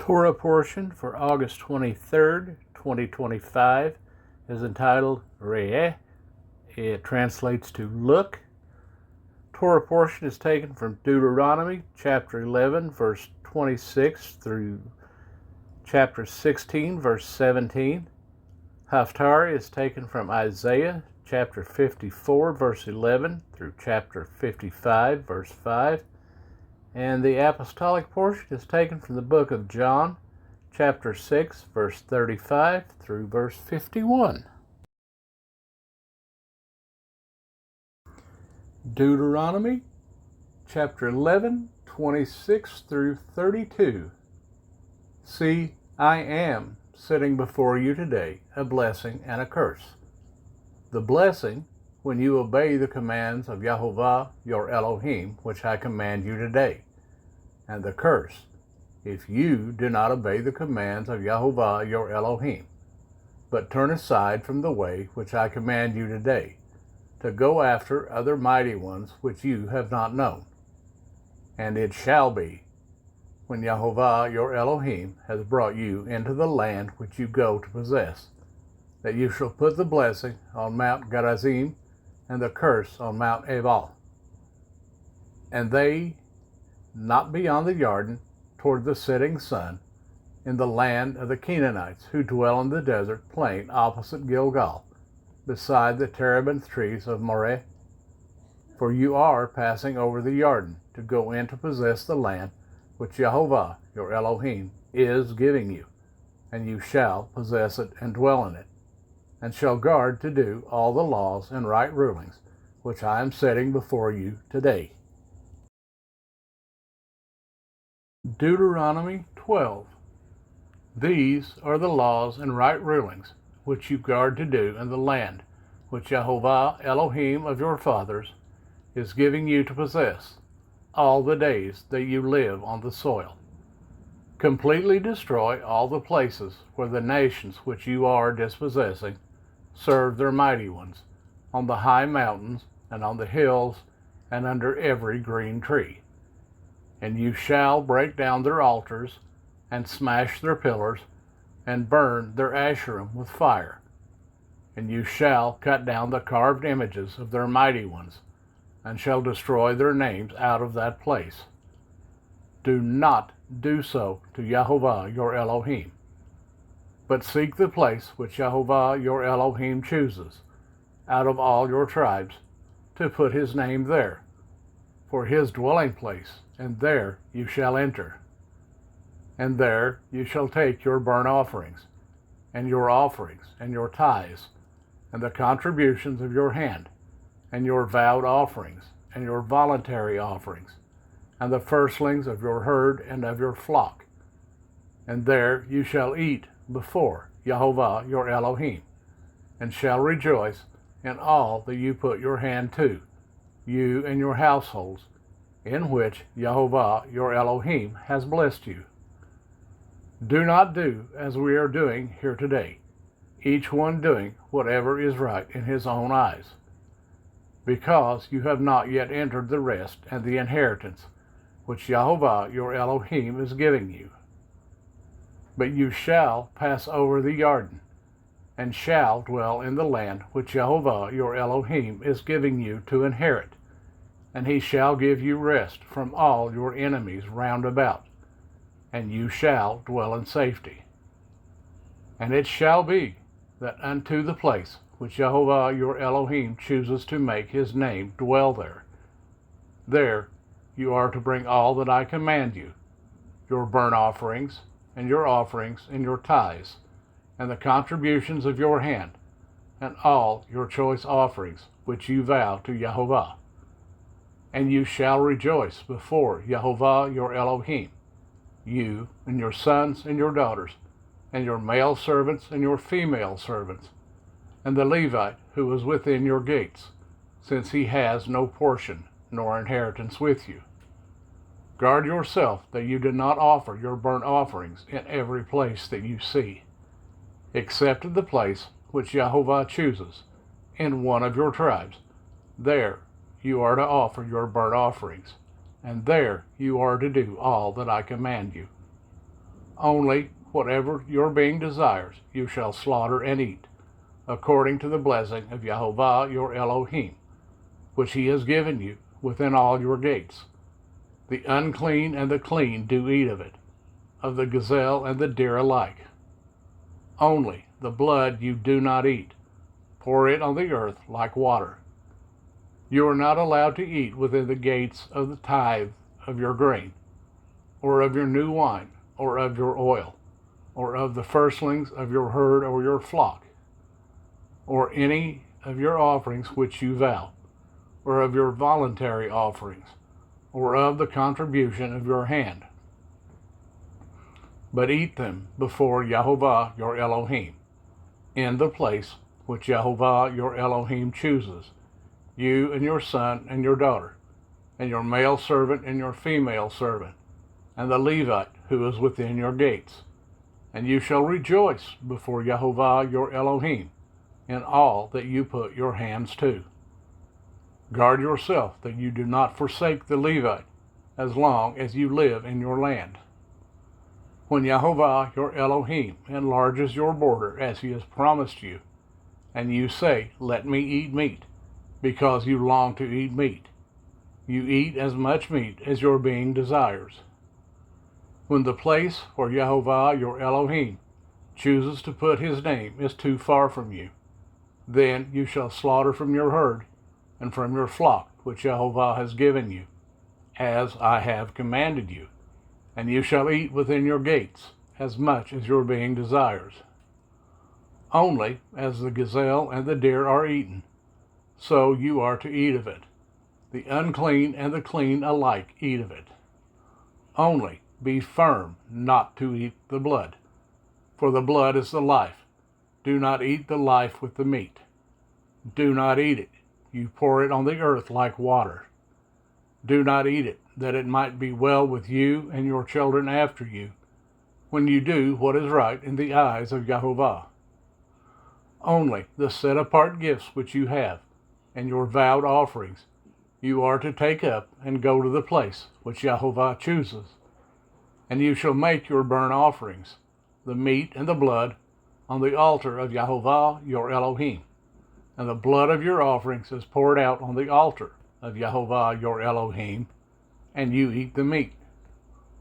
Torah portion for August 23rd, 2025 is entitled Re'eh. It translates to look. Torah portion is taken from Deuteronomy chapter 11 verse 26 through chapter 16 verse 17. Haftarah is taken from Isaiah chapter 54 verse 11 through chapter 55 verse 5. And the apostolic portion is taken from the book of John, chapter 6, verse 35 through verse 51. Deuteronomy, chapter 11, 26 through 32. See, I am setting before you today a blessing and a curse. The blessing, when you obey the commands of Yahovah your Elohim, which I command you today. And the curse, if you do not obey the commands of Yahovah your Elohim, but turn aside from the way which I command you today, to go after other mighty ones which you have not known. And it shall be, when Yahovah your Elohim has brought you into the land which you go to possess, that you shall put the blessing on Mount Gerizim and the curse on Mount Ebal. And they not beyond the Jordan, toward the setting sun, in the land of the Canaanites who dwell in the desert plain opposite Gilgal, beside the terebinth trees of Moreh. For you are passing over the Jordan to go in to possess the land which Yahovah your Elohim is giving you, and you shall possess it and dwell in it, and shall guard to do all the laws and right rulings which I am setting before you today. Deuteronomy 12. These are the laws and right rulings which you guard to do in the land which Yahovah Elohim of your fathers is giving you to possess all the days that you live on the soil. Completely destroy all the places where the nations which you are dispossessing serve their mighty ones, on the high mountains and on the hills and under every green tree. And you shall break down their altars, and smash their pillars, and burn their Asherim with fire. And you shall cut down the carved images of their mighty ones, and shall destroy their names out of that place. Do not do so to Yahovah your Elohim, but seek the place which Yahovah your Elohim chooses, out of all your tribes, to put his name there, for his dwelling place, and there you shall enter. And there you shall take your burnt offerings, and your tithes, and the contributions of your hand, and your vowed offerings, and your voluntary offerings, and the firstlings of your herd and of your flock. And there you shall eat before Yahovah your Elohim, and shall rejoice in all that you put your hand to, you and your households, in which Yahovah your Elohim has blessed you. Do not do as we are doing here today, each one doing whatever is right in his own eyes, because you have not yet entered the rest and the inheritance which Yahovah your Elohim is giving you. But you shall pass over the Jordan, and shall dwell in the land which Yahovah your Elohim is giving you to inherit, and he shall give you rest from all your enemies round about, and you shall dwell in safety. And it shall be that unto the place which Yahovah your Elohim chooses to make his name dwell there you are to bring all that I command you, your burnt offerings, and your tithes, and the contributions of your hand, and all your choice offerings which you vow to Yahovah. And you shall rejoice before Yahovah your Elohim, you and your sons and your daughters, and your male servants and your female servants, and the Levite who is within your gates, since he has no portion nor inheritance with you. Guard yourself that you do not offer your burnt offerings in every place that you see, except in the place which Yahovah chooses, in one of your tribes. There you are to offer your burnt offerings, and there you are to do all that I command you. Only whatever your being desires, you shall slaughter and eat, according to the blessing of Yahovah your Elohim, which he has given you within all your gates. The unclean and the clean do eat of it, of the gazelle and the deer alike. Only the blood you do not eat. Pour it on the earth like water. You are not allowed to eat within the gates of the tithe of your grain, or of your new wine, or of your oil, or of the firstlings of your herd or your flock, or any of your offerings which you vow, or of your voluntary offerings, or of the contribution of your hand. But eat them before Yahovah your Elohim, in the place which Yahovah your Elohim chooses, you and your son and your daughter, and your male servant and your female servant, and the Levite who is within your gates. And you shall rejoice before Yahovah your Elohim in all that you put your hands to. Guard yourself that you do not forsake the Levite as long as you live in your land. When Yahovah your Elohim enlarges your border as he has promised you, and you say, "Let me eat meat," because you long to eat meat, you eat as much meat as your being desires. When the place where Yahovah your Elohim chooses to put his name is too far from you, then you shall slaughter from your herd and from your flock which Yahovah has given you, as I have commanded you, and you shall eat within your gates as much as your being desires. Only as the gazelle and the deer are eaten, so you are to eat of it. The unclean and the clean alike eat of it. Only be firm not to eat the blood, for the blood is the life. Do not eat the life with the meat. Do not eat it. You pour it on the earth like water. Do not eat it, that it might be well with you and your children after you, when you do what is right in the eyes of Yahovah. Only the set-apart gifts which you have, and your vowed offerings, you are to take up and go to the place which Yahovah chooses. And you shall make your burnt offerings, the meat and the blood, on the altar of Yahovah your Elohim. And the blood of your offerings is poured out on the altar of Yahovah your Elohim, and you eat the meat.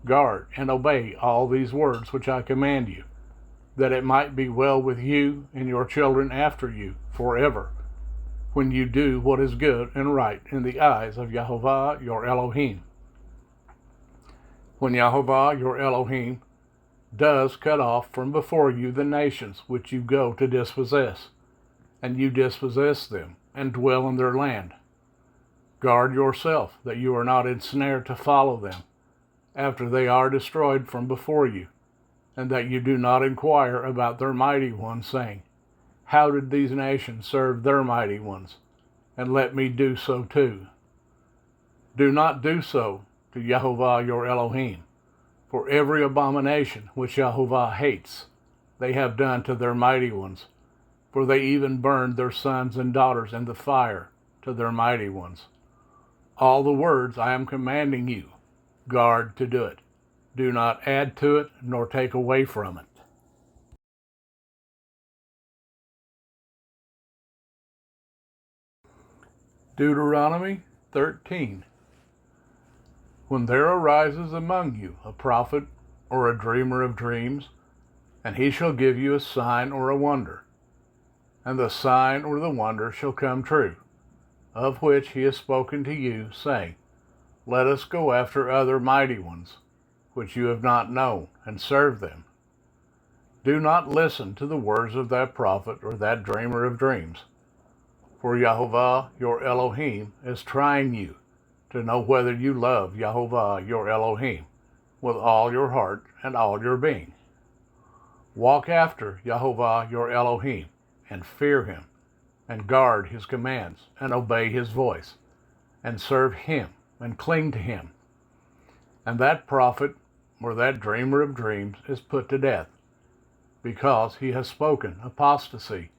Guard and obey all these words which I command you, that it might be well with you and your children after you forever, when you do what is good and right in the eyes of Yahovah your Elohim. When Yahovah your Elohim does cut off from before you the nations which you go to dispossess, and you dispossess them and dwell in their land, guard yourself that you are not ensnared to follow them after they are destroyed from before you, and that you do not inquire about their mighty ones, saying, "How did these nations serve their mighty ones? And let me do so too." Do not do so to Yahovah your Elohim, for every abomination which Yahovah hates they have done to their mighty ones, for they even burned their sons and daughters in the fire to their mighty ones. All the words I am commanding you, guard to do it. Do not add to it nor take away from it. Deuteronomy 13. When there arises among you a prophet or a dreamer of dreams, and he shall give you a sign or a wonder, and the sign or the wonder shall come true, of which he has spoken to you, saying, "Let us go after other mighty ones, which you have not known, and serve them." Do not listen to the words of that prophet or that dreamer of dreams, for Yahovah your Elohim is trying you to know whether you love Yahovah your Elohim with all your heart and all your being. Walk after Yahovah your Elohim, and fear him, and guard his commands, and obey his voice, and serve him, and cling to him. And that prophet or that dreamer of dreams is put to death, because he has spoken apostasy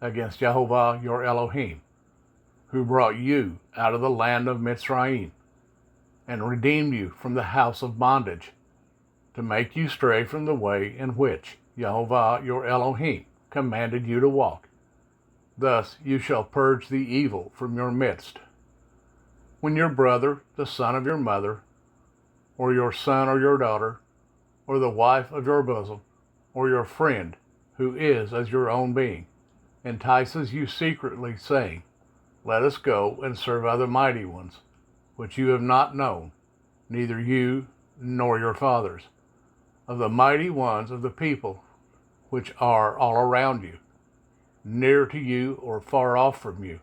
against Yahovah your Elohim, who brought you out of the land of Mitzrayim, and redeemed you from the house of bondage. to make you stray from the way in which Jehovah your Elohim commanded you to walk. Thus you shall purge the evil from your midst. When your brother, the son of your mother, or your son or your daughter, or the wife of your bosom, or your friend, who is as your own being, entices you secretly, saying, Let us go and serve other mighty ones, which you have not known, neither you nor your fathers, of the mighty ones of the people which are all around you, near to you or far off from you,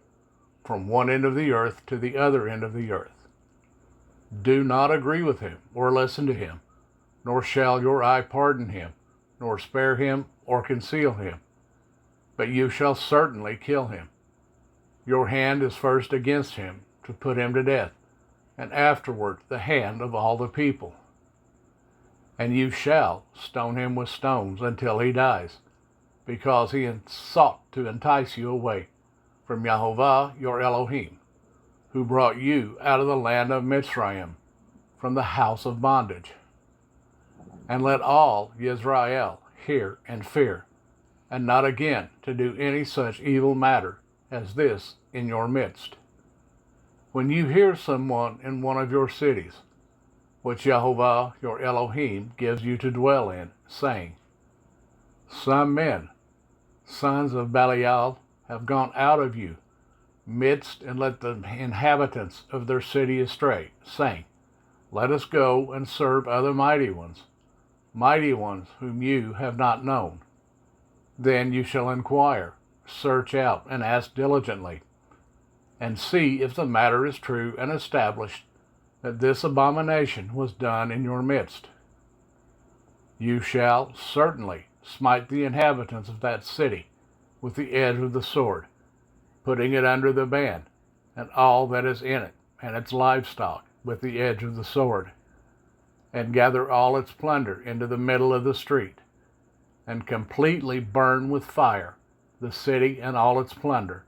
from one end of the earth to the other end of the earth. Do not agree with him or listen to him, nor shall your eye pardon him, nor spare him or conceal him, but you shall certainly kill him. Your hand is first against him to put him to death, and afterward the hand of all the people. And you shall stone him with stones until he dies, because he sought to entice you away from Jehovah your Elohim, who brought you out of the land of Mitzrayim, from the house of bondage. And let all Yisrael hear and fear, and not again to do any such evil matter as this in your midst. When you hear someone in one of your cities, which Jehovah your Elohim gives you to dwell in, saying, Some men, sons of Belial, have gone out of you midst and let the inhabitants of their city astray, saying, Let us go and serve other mighty ones whom you have not known. Then you shall inquire, search out, and ask diligently, and see if the matter is true and established that this abomination was done in your midst. You shall certainly smite the inhabitants of that city with the edge of the sword, putting it under the ban, and all that is in it, and its livestock, with the edge of the sword, and gather all its plunder into the middle of the street, and completely burn with fire the city and all its plunder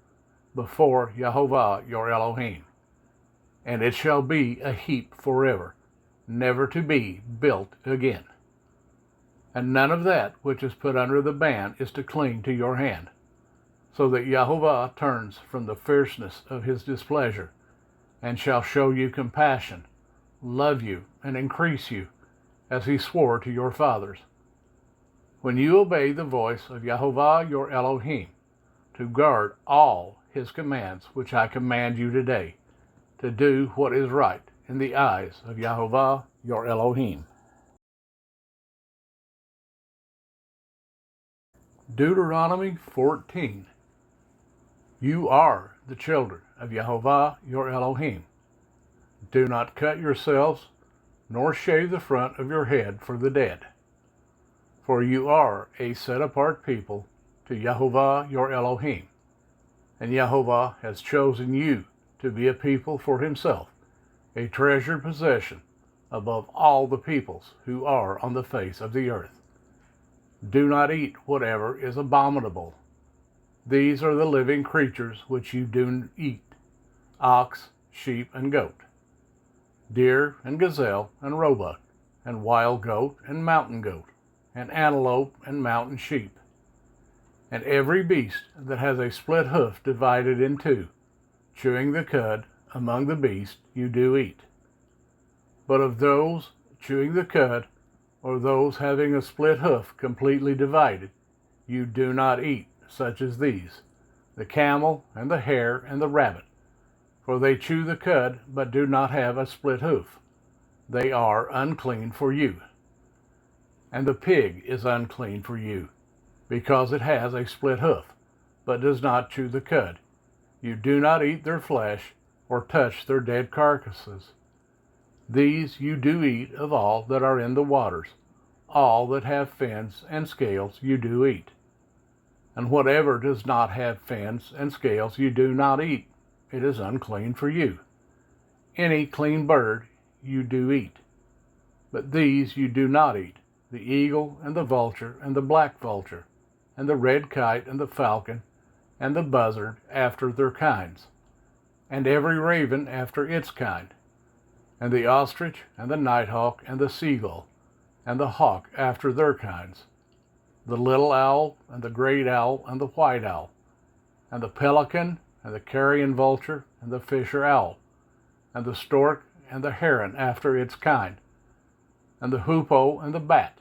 before Jehovah your Elohim. And it shall be a heap forever, never to be built again. And none of that which is put under the ban is to cling to your hand, so that Jehovah turns from the fierceness of his displeasure, and shall show you compassion, love you, and increase you, as he swore to your fathers. When you obey the voice of Jehovah your Elohim, to guard all his commands which I command you today, to do what is right in the eyes of Jehovah your Elohim. Deuteronomy 14. You are the children of Jehovah your Elohim. Do not cut yourselves, nor shave the front of your head for the dead. For you are a set-apart people to Jehovah your Elohim, and Jehovah has chosen you to be a people for himself, a treasured possession above all the peoples who are on the face of the earth. Do not eat whatever is abominable. These are the living creatures which you do eat: ox, sheep, and goat, deer, and gazelle, and roebuck, and wild goat, and mountain goat, and antelope, and mountain sheep, and every beast that has a split hoof divided in two, chewing the cud among the beasts you do eat. But of those chewing the cud, or those having a split hoof completely divided, you do not eat, such as these: the camel, and the hare, and the rabbit, for they chew the cud, but do not have a split hoof. They are unclean for you. And the pig is unclean for you, because it has a split hoof, but does not chew the cud. You do not eat their flesh, or touch their dead carcasses. These you do eat of all that are in the waters. All that have fins and scales you do eat. And whatever does not have fins and scales you do not eat. It is unclean for you. Any clean bird you do eat. But these you do not eat: the eagle, and the vulture, and the black vulture, and the red kite, and the falcon, and the buzzard after their kinds, and every raven after its kind, and the ostrich, and the nighthawk, and the seagull, and the hawk after their kinds, the little owl, and the great owl, and the white owl, and the pelican, and the carrion vulture, and the fisher owl, and the stork, and the heron after its kind, and the hoopoe, and the bat.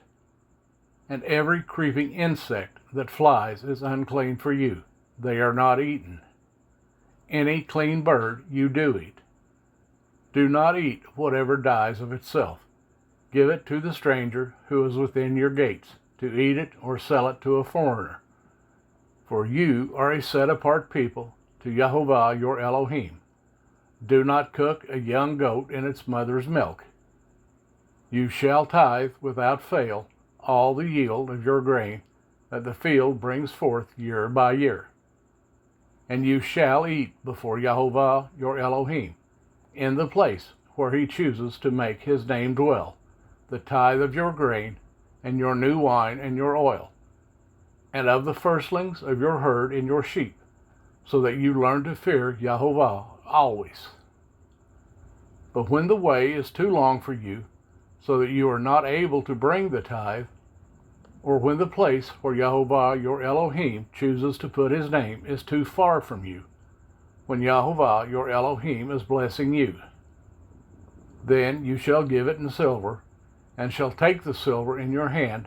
And every creeping insect that flies is unclean for you. They are not eaten. Any clean bird you do eat. Do not eat whatever dies of itself. Give it to the stranger who is within your gates, to eat it or sell it to a foreigner. For you are a set-apart people to Yahovah your Elohim. Do not cook a young goat in its mother's milk. You shall tithe without fail all the yield of your grain that the field brings forth year by year. And you shall eat before Yahovah your Elohim, in the place where he chooses to make his name dwell, the tithe of your grain, and your new wine, and your oil, and of the firstlings of your herd and your sheep, so that you learn to fear Yahovah always. But when the way is too long for you, so that you are not able to bring the tithe, or when the place where Yahovah your Elohim chooses to put his name is too far from you, when Yahovah your Elohim is blessing you, then you shall give it in silver, and shall take the silver in your hand,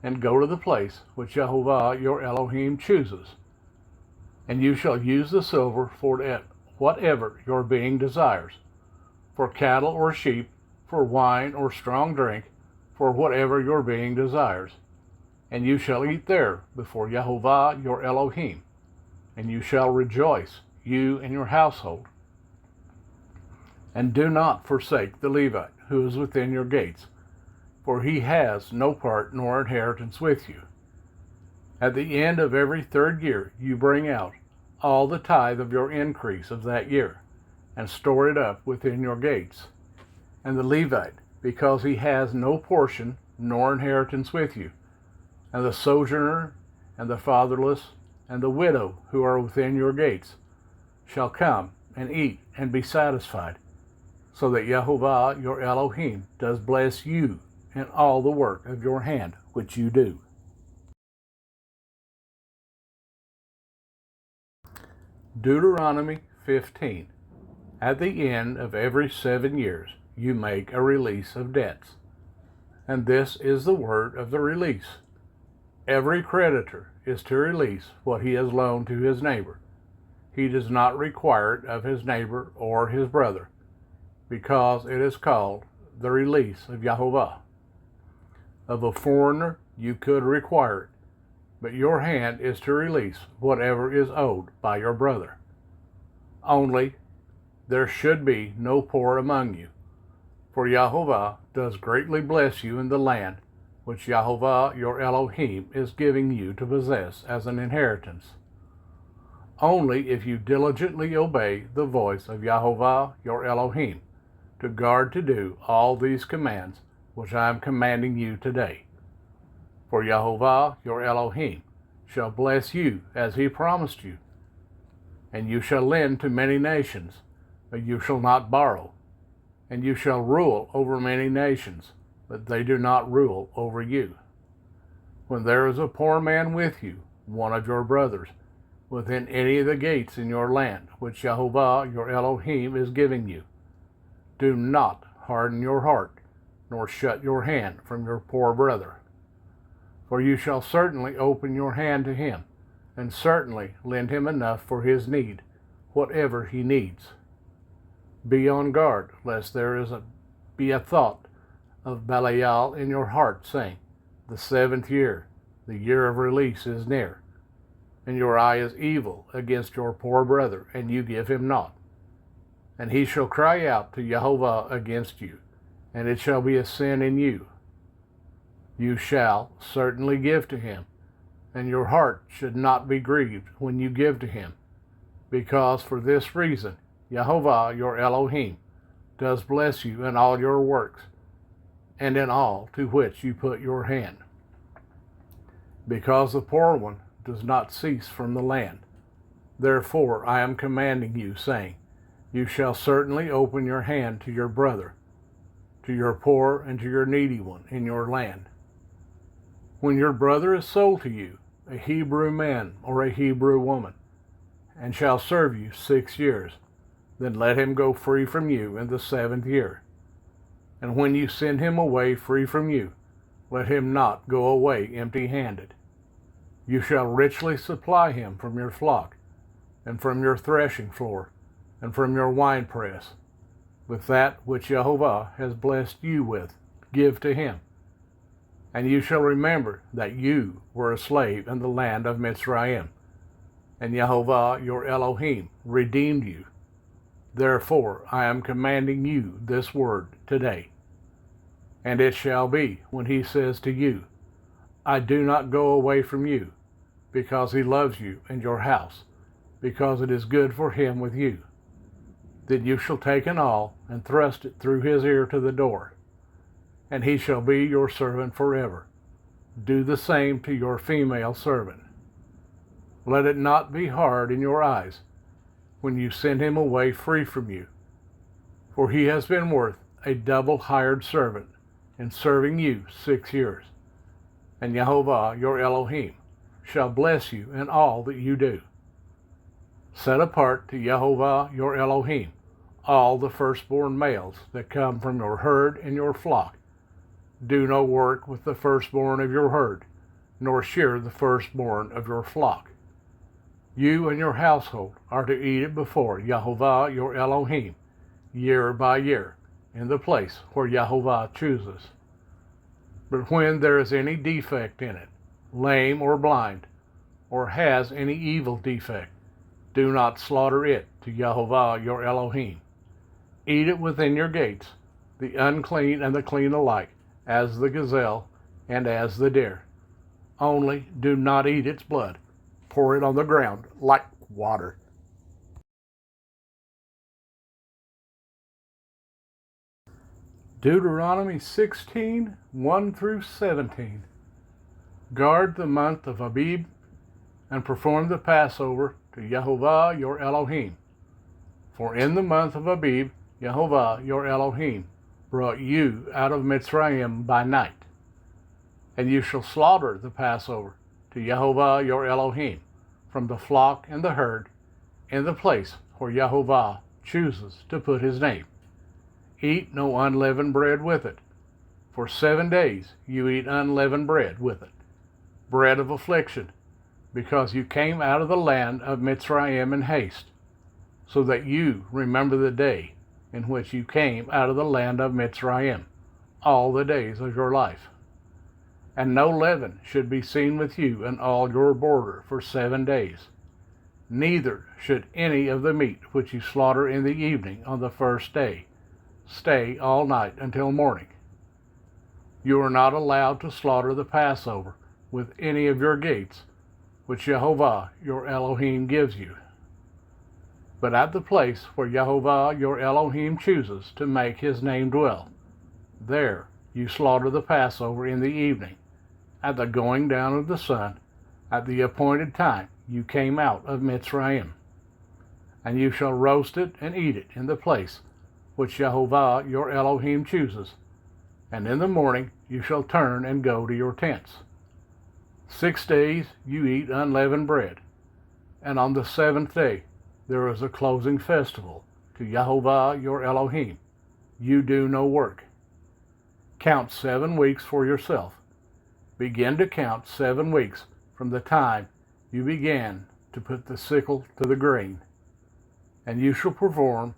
and go to the place which Yahovah your Elohim chooses. And you shall use the silver for whatever your being desires, for cattle or sheep, for wine or strong drink, for whatever your being desires. And you shall eat there before Yahovah your Elohim, and you shall rejoice, you and your household. And do not forsake the Levite who is within your gates, for he has no part nor inheritance with you. At the end of every third year you bring out all the tithe of your increase of that year, and store it up within your gates. And the Levite, because he has no portion nor inheritance with you, and the sojourner, and the fatherless, and the widow who are within your gates, shall come and eat and be satisfied, so that Yahovah your Elohim does bless you in all the work of your hand which you do. Deuteronomy 15. At the end of every 7 years you make a release of debts. And this is the word of the release. Every creditor is to release what he has loaned to his neighbor. He does not require it of his neighbor or his brother, because it is called the release of Yahovah. Of a foreigner you could require it, but your hand is to release whatever is owed by your brother. Only there should be no poor among you, for Yahovah does greatly bless you in the land which Yahovah your Elohim is giving you to possess as an inheritance. Only if you diligently obey the voice of Yahovah your Elohim, to guard to do all these commands which I am commanding you today. For Yahovah your Elohim shall bless you as he promised you. And you shall lend to many nations, but you shall not borrow. And you shall rule over many nations, but they do not rule over you. When there is a poor man with you, one of your brothers, within any of the gates in your land, which Yahovah your Elohim is giving you, do not harden your heart, nor shut your hand from your poor brother. For you shall certainly open your hand to him, and certainly lend him enough for his need, whatever he needs. Be on guard, lest there be a thought of Belial in your heart, saying, the 7th year, the year of release, is near, and your eye is evil against your poor brother, and you give him naught. And he shall cry out to Yahovah against you, and it shall be a sin in you. You shall certainly give to him, and your heart should not be grieved when you give to him, because for this reason Yahovah your Elohim does bless you in all your works, and in all to which you put your hand. Because the poor one does not cease from the land. Therefore I am commanding you, saying, you shall certainly open your hand to your brother. to your poor and to your needy one in your land. When your brother is sold to you, a Hebrew man or a Hebrew woman, and shall serve you 6 years, then let him go free from you in the 7th year. And when you send him away free from you, let him not go away empty-handed. You shall richly supply him from your flock, and from your threshing floor, and from your winepress. With that which Jehovah has blessed you with, give to him. And you shall remember that you were a slave in the land of Mitzrayim, and Jehovah your Elohim redeemed you. Therefore I am commanding you this word today. And it shall be, when he says to you, I do not go away from you, because he loves you and your house, because it is good for him with you, then you shall take an awl and thrust it through his ear to the door, and he shall be your servant forever. Do the same to your female servant. Let it not be hard in your eyes when you send him away free from you, for he has been worth a double hired servant in serving you 6 years. And Jehovah your Elohim shall bless you in all that you do. Set apart to Jehovah your Elohim all the firstborn males that come from your herd and your flock. Do no work with the firstborn of your herd, nor shear the firstborn of your flock. You and your household are to eat it before Jehovah your Elohim, year by year, in the place where Jehovah chooses. But when there is any defect in it, lame or blind, or has any evil defect, do not slaughter it to Jehovah your Elohim. Eat it within your gates, the unclean and the clean alike, as the gazelle and as the deer. Only do not eat its blood. Pour it on the ground like water. Deuteronomy 16, 1 through 17. Guard the month of Abib and perform the Passover to Jehovah your Elohim. For in the month of Abib, Jehovah your Elohim brought you out of Mitzrayim by night. And you shall slaughter the Passover to Jehovah your Elohim from the flock and the herd in the place where Jehovah chooses to put his name. Eat no unleavened bread with it. For 7 days you eat unleavened bread with it, bread of affliction, because you came out of the land of Mitzrayim in haste, so that you remember the day in which you came out of the land of Mitzrayim, all the days of your life. And no leaven should be seen with you in all your border for 7 days. Neither should any of the meat which you slaughter in the evening on the first day stay all night until morning. You are not allowed to slaughter the Passover with any of your gates, which Jehovah your Elohim gives you. But at the place where Jehovah your Elohim chooses to make his name dwell, there you slaughter the Passover in the evening, at the going down of the sun, at the appointed time you came out of Mitzrayim. And you shall roast it and eat it in the place which Jehovah your Elohim chooses. And in the morning you shall turn and go to your tents. 6 days you eat unleavened bread, and on the 7th day there is a closing festival to Jehovah your Elohim. You do no work. Count 7 weeks for yourself. Begin to count 7 weeks from the time you began to put the sickle to the grain. And you shall perform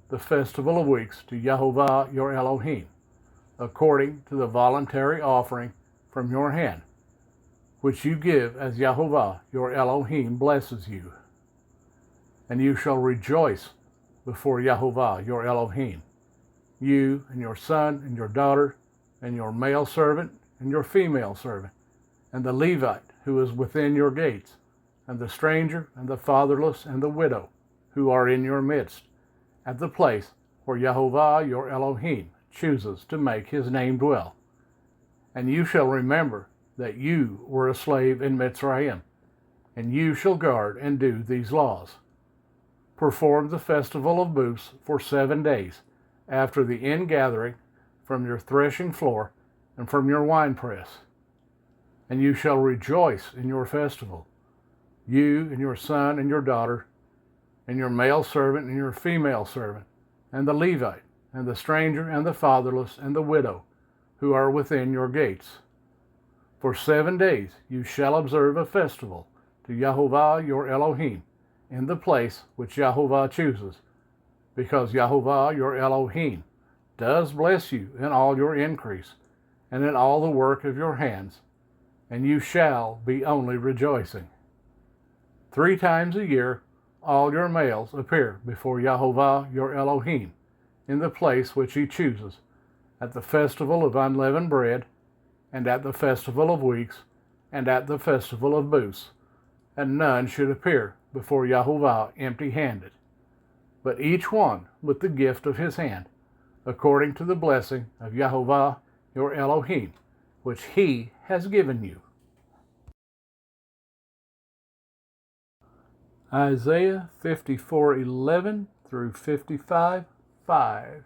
the festival of weeks to Jehovah your Elohim, according to the voluntary offering from your hand, which you give as Jehovah your Elohim blesses you. And you shall rejoice before Jehovah your Elohim, you and your son and your daughter, and your male servant and your female servant, and the Levite who is within your gates, and the stranger and the fatherless and the widow who are in your midst, at the place where Jehovah your Elohim chooses to make his name dwell. And you shall remember that you were a slave in Mitzrayim, and you shall guard and do these laws. Perform the festival of booths for 7 days after the ingathering, from your threshing floor and from your winepress. And you shall rejoice in your festival, you and your son and your daughter, and your male servant and your female servant, and the Levite, and the stranger, and the fatherless, and the widow, who are within your gates. For 7 days you shall observe a festival to Yahovah your Elohim, in the place which Yahovah chooses, because Yahovah your Elohim does bless you in all your increase, and in all the work of your hands, and you shall be only rejoicing. 3 times a year all your males appear before Yahovah your Elohim, in the place which he chooses, at the festival of unleavened bread, and at the festival of weeks, and at the festival of booths, and none should appear before Yahovah empty-handed, but each one with the gift of his hand, according to the blessing of Yahovah your Elohim, which he has given you. Isaiah 54:11 through 55:5.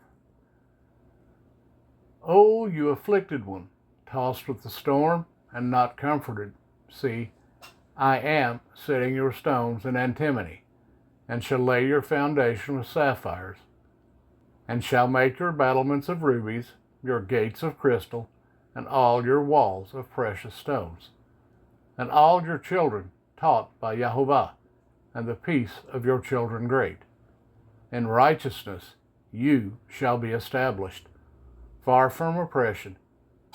O you afflicted one, tossed with the storm and not comforted, see, I am setting your stones in antimony, and shall lay your foundation with sapphires, and shall make your battlements of rubies, your gates of crystal, and all your walls of precious stones, and all your children taught by Yahovah, and the peace of your children great. In righteousness you shall be established, far from oppression,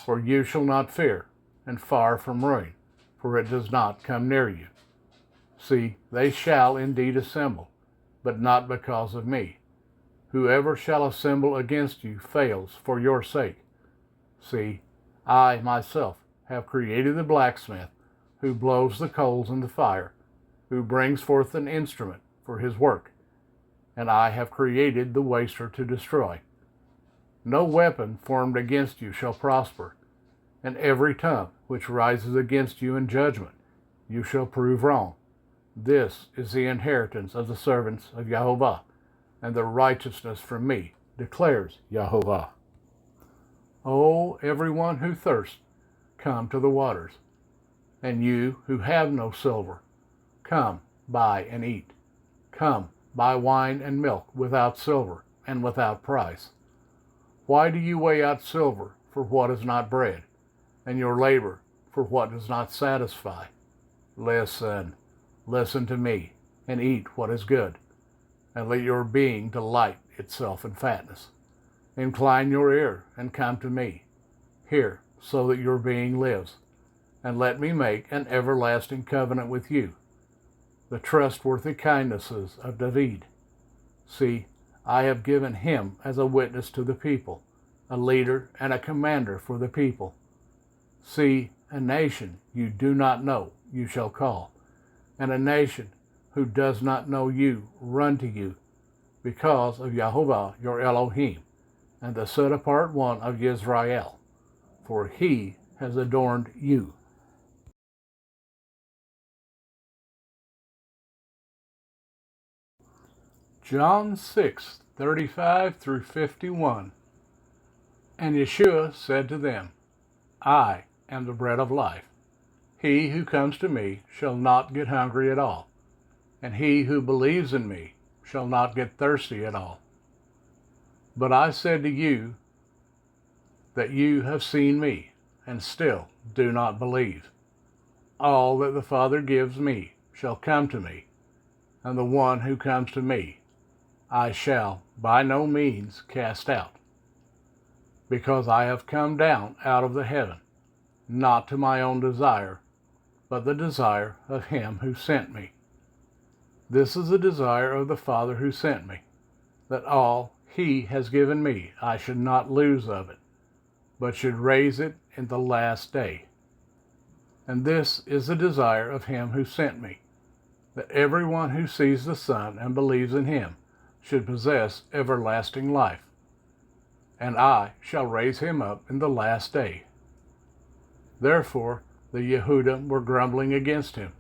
for you shall not fear, and far from ruin, for it does not come near you. See, they shall indeed assemble, but not because of me. Whoever shall assemble against you fails for your sake. See, I myself have created the blacksmith, who blows the coals in the fire, who brings forth an instrument for his work, and I have created the waster to destroy. No weapon formed against you shall prosper, and every tongue which rises against you in judgment you shall prove wrong. This is the inheritance of the servants of Yahovah, and the righteousness from me, declares Yahovah. O everyone who thirsts, come to the waters, and you who have no silver, come, buy and eat. Come, buy wine and milk without silver and without price. Why do you weigh out silver for what is not bread, and your labor for what does not satisfy? Listen to me, and eat what is good, and let your being delight itself in fatness. Incline your ear and come to me. Hear, so that your being lives, and let me make an everlasting covenant with you, the trustworthy kindnesses of David. See, I have given him as a witness to the people, a leader and a commander for the people. See, a nation you do not know you shall call, and a nation who does not know you run to you, because of Yahovah your Elohim, and the set-apart one of Israel, for he has adorned you. John 6:35 through 51. And Yeshua said to them, I am the bread of life. He who comes to me shall not get hungry at all, and he who believes in me shall not get thirsty at all. But I said to you that you have seen me, and still do not believe. All that the Father gives me shall come to me, and the one who comes to me I shall by no means cast out, because I have come down out of the heaven, not to my own desire, but the desire of him who sent me. This is the desire of the Father who sent me, that all he has given me I should not lose of it, but should raise it in the last day. And this is the desire of him who sent me, that everyone who sees the Son and believes in him should possess everlasting life, and I shall raise him up in the last day. Therefore the Yehudim were grumbling against him,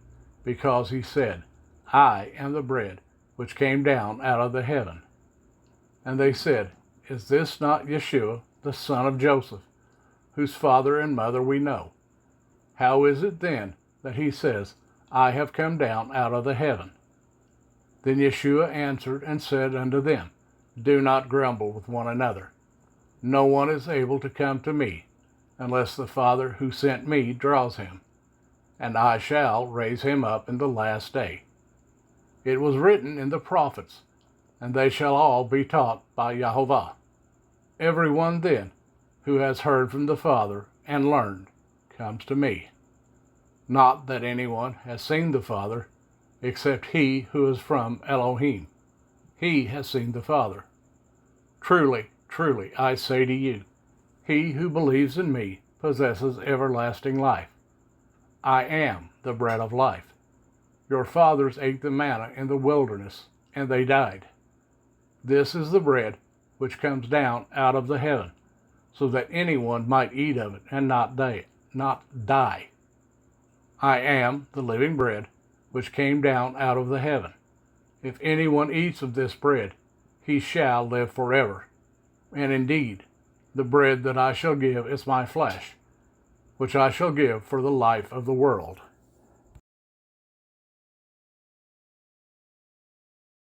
because he said, I am the bread which came down out of the heaven. And they said, Is this not Yeshua, the son of Joseph, whose father and mother we know. How is it then that he says, I have come down out of the heaven? Then Yeshua answered and said unto them, Do not grumble with one another. No one is able to come to me, unless the Father who sent me draws him, and I shall raise him up in the last day. It was written in the prophets, and they shall all be taught by Yahovah. Every one then who has heard from the Father and learned comes to me. Not that anyone has seen the Father, except he who is from Elohim. He has seen the Father. Truly, truly, I say to you, he who believes in me possesses everlasting life. I am the bread of life. Your fathers ate the manna in the wilderness, and they died. This is the bread which comes down out of the heaven, so that anyone might eat of it and not die. I am the living bread which came down out of the heaven. If anyone eats of this bread, he shall live forever. And indeed, the bread that I shall give is my flesh, which I shall give for the life of the world.